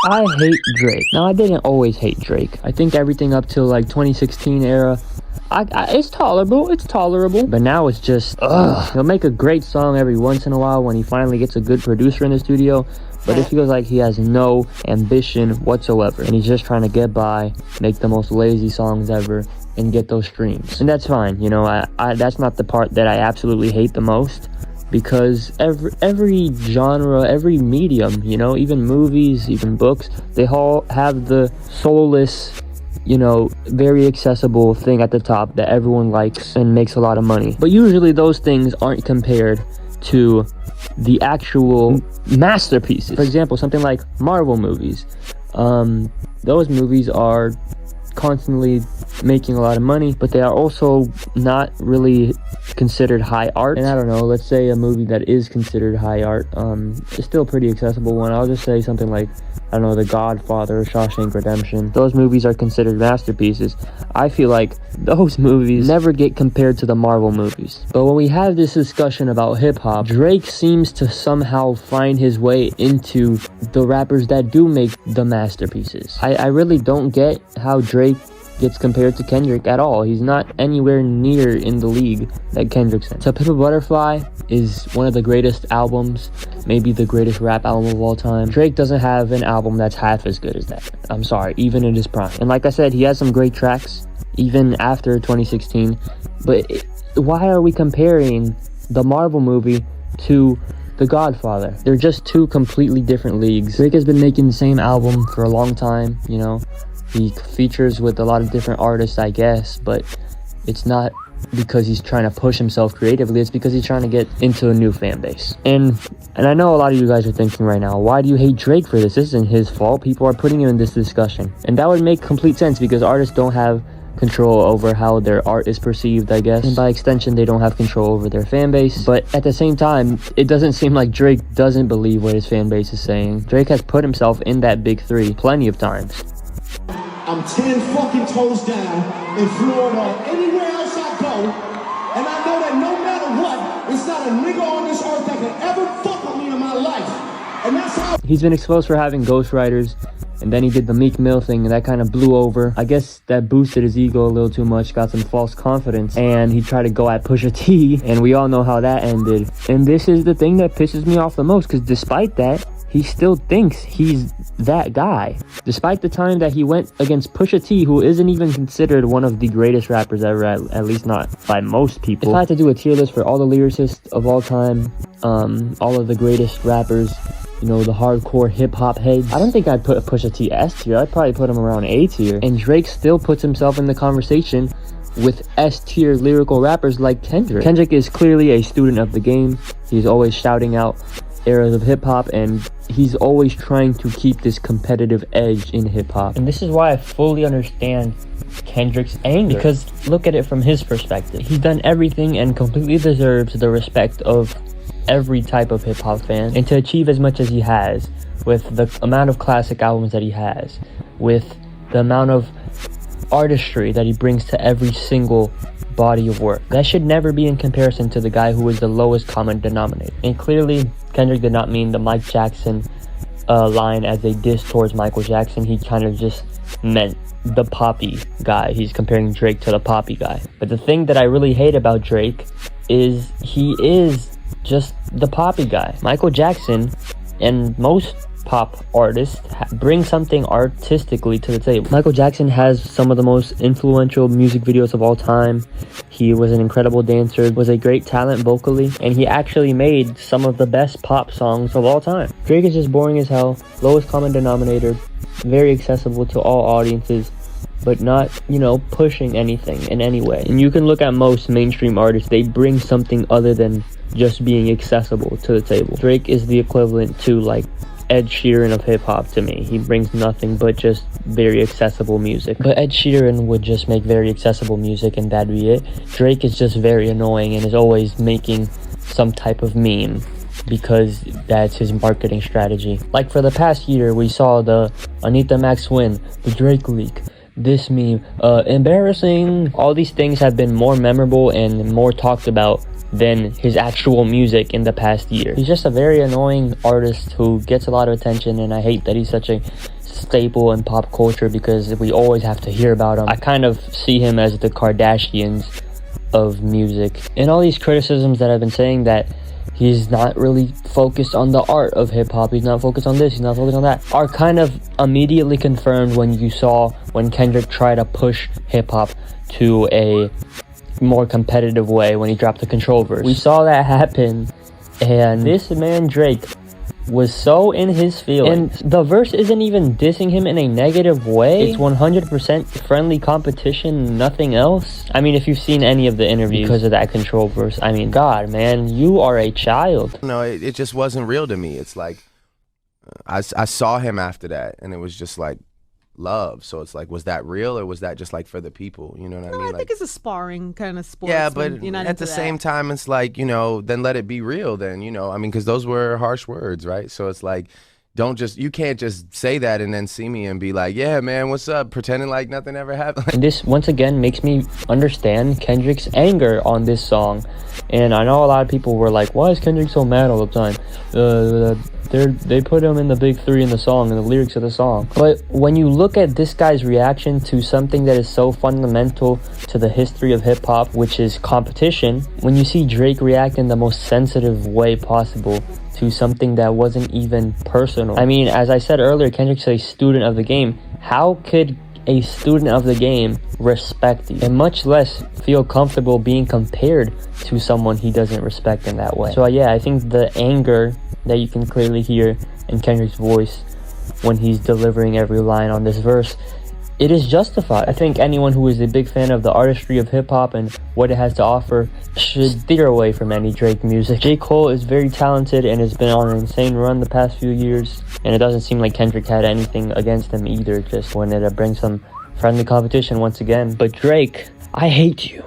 I hate Drake. Now, I didn't always hate Drake. I think everything up till like 2016 era, it's tolerable. But now it's just, he'll make a great song every once in a while when he finally gets a good producer in the studio. But it feels like he has no ambition whatsoever. And he's just trying to get by, make the most lazy songs ever, and get those streams. And that's fine, you know, that's not the part that I absolutely hate the most. Because every genre, every medium, you know, even movies, even books, they all have the soulless, you know, very accessible thing at the top that everyone likes and makes a lot of money. But usually those things aren't compared to the actual masterpieces. For example, something like Marvel movies. Those movies are constantly making a lot of money, but they are also not really considered high art. And I don't know, let's say a movie that is considered high art, is still a pretty accessible one. I'll just say something like, I don't know, The Godfather or Shawshank Redemption. Those movies are considered masterpieces. I feel like those movies never get compared to the Marvel movies. But when we have this discussion about hip-hop, Drake seems to somehow find his way into the rappers that do make the masterpieces. I really don't get how Drake gets compared to Kendrick at all. He's not anywhere near in the league that Kendrick's in. To Pimp a Butterfly is one of the greatest albums, maybe the greatest rap album of all time. Drake doesn't have an album that's half as good as that. I'm sorry, even in his prime. And like I said, he has some great tracks, even after 2016. But why are we comparing the Marvel movie to The Godfather? They're just two completely different leagues. Drake has been making the same album for a long time, you know. He features with a lot of different artists, I guess, but it's not because he's trying to push himself creatively. It's because he's trying to get into a new fan base. And I know a lot of you guys are thinking right now, why do you hate Drake for this? This isn't his fault. People are putting him in this discussion. And that would make complete sense because artists don't have control over how their art is perceived, I guess. And by extension, they don't have control over their fan base. But at the same time, it doesn't seem like Drake doesn't believe what his fan base is saying. Drake has put himself in that big three plenty of times. I'm 10 fucking toes down in Florida, anywhere else I go, and I know that no matter what, it's not a nigga on this earth that can ever fuck with me in my life. And that's how he's been exposed for having ghostwriters, and then he did the Meek Mill thing, and that kind of blew over. I guess that boosted his ego a little too much, got some false confidence, and he tried to go at Pusha T, and we all know how that ended. And this is the thing that pisses me off the most, because despite that, he still thinks he's that guy. Despite the time that he went against Pusha T, who isn't even considered one of the greatest rappers ever, at least not by most people. If I had to do a tier list for all the lyricists of all time, all of the greatest rappers, you know, the hardcore hip-hop heads, I don't think I'd put Pusha T S tier. I'd probably put him around A tier. And Drake still puts himself in the conversation with S-tier lyrical rappers like Kendrick. Kendrick is clearly a student of the game. He's always shouting out eras of hip-hop, and he's always trying to keep this competitive edge in hip-hop. And this is why I fully understand Kendrick's anger, because look at it from his perspective. He's done everything and completely deserves the respect of every type of hip-hop fan, and to achieve as much as he has with the amount of classic albums that he has, with the amount of artistry that he brings to every single body of work, that should never be in comparison to the guy who is the lowest common denominator. And clearly Kendrick did not mean the Mike Jackson line as a diss towards Michael Jackson. He kind of just meant the poppy guy. He's comparing Drake to the poppy guy. But the thing that I really hate about Drake is he is just the poppy guy. Michael Jackson and most pop artists bring something artistically to the table. Michael Jackson has some of the most influential music videos of all time. He was an incredible dancer, was a great talent vocally, and he actually made some of the best pop songs of all time. Drake is just boring as hell, lowest common denominator, very accessible to all audiences, but not, you know, pushing anything in any way. And you can look at most mainstream artists, they bring something other than just being accessible to the table. Drake is the equivalent to like Ed Sheeran of hip-hop to me. He brings nothing but just very accessible music. But Ed Sheeran would just make very accessible music and that'd be it. Drake is just very annoying and is always making some type of meme because that's his marketing strategy. Like for the past year, we saw the Anita Max win, the Drake leak, this meme, embarrassing. All these things have been more memorable and more talked about than his actual music in the past year. He's just a very annoying artist who gets a lot of attention, and I hate that he's such a staple in pop culture because we always have to hear about him. I kind of see him as the Kardashians of music. And all these criticisms that I've been saying, that he's not really focused on the art of hip-hop, he's not focused on this, he's not focused on that, are kind of immediately confirmed when you saw when Kendrick tried to push hip-hop to a more competitive way when he dropped the Control verse. We saw that happen, and this man Drake was so in his feelings. And the verse isn't even dissing him in a negative way. It's 100% friendly competition, nothing else. I mean, if you've seen any of the interviews because of that Control verse, I mean, God, man, you are a child. No, it just wasn't real to me. It's like, I saw him after that, and it was just like love. So it's like, was that real, or was that just like for the people? You know what I mean? I think it's a sparring kind of sport. Yeah, but at the same time, it's like, you know, then let it be real then, you know. I mean, because those were harsh words, right? So it's like, you can't just say that and then see me and be like, yeah, man, what's up? Pretending like nothing ever happened. And this, once again, makes me understand Kendrick's anger on this song. And I know a lot of people were like, why is Kendrick so mad all the time? They put him in the big three in the song, in the lyrics of the song. But when you look at this guy's reaction to something that is so fundamental to the history of hip-hop, which is competition, when you see Drake react in the most sensitive way possible to something that wasn't even personal. I mean, as I said earlier, Kendrick's a student of the game. How could a student of the game respect you, and much less feel comfortable being compared to someone he doesn't respect in that way? So yeah, I think the anger that you can clearly hear in Kendrick's voice when he's delivering every line on this verse, it is justified. I think anyone who is a big fan of the artistry of hip-hop and what it has to offer should steer away from any Drake music. J. Cole is very talented and has been on an insane run the past few years, and it doesn't seem like Kendrick had anything against him either, just wanted to bring some friendly competition once again. But Drake, I hate you.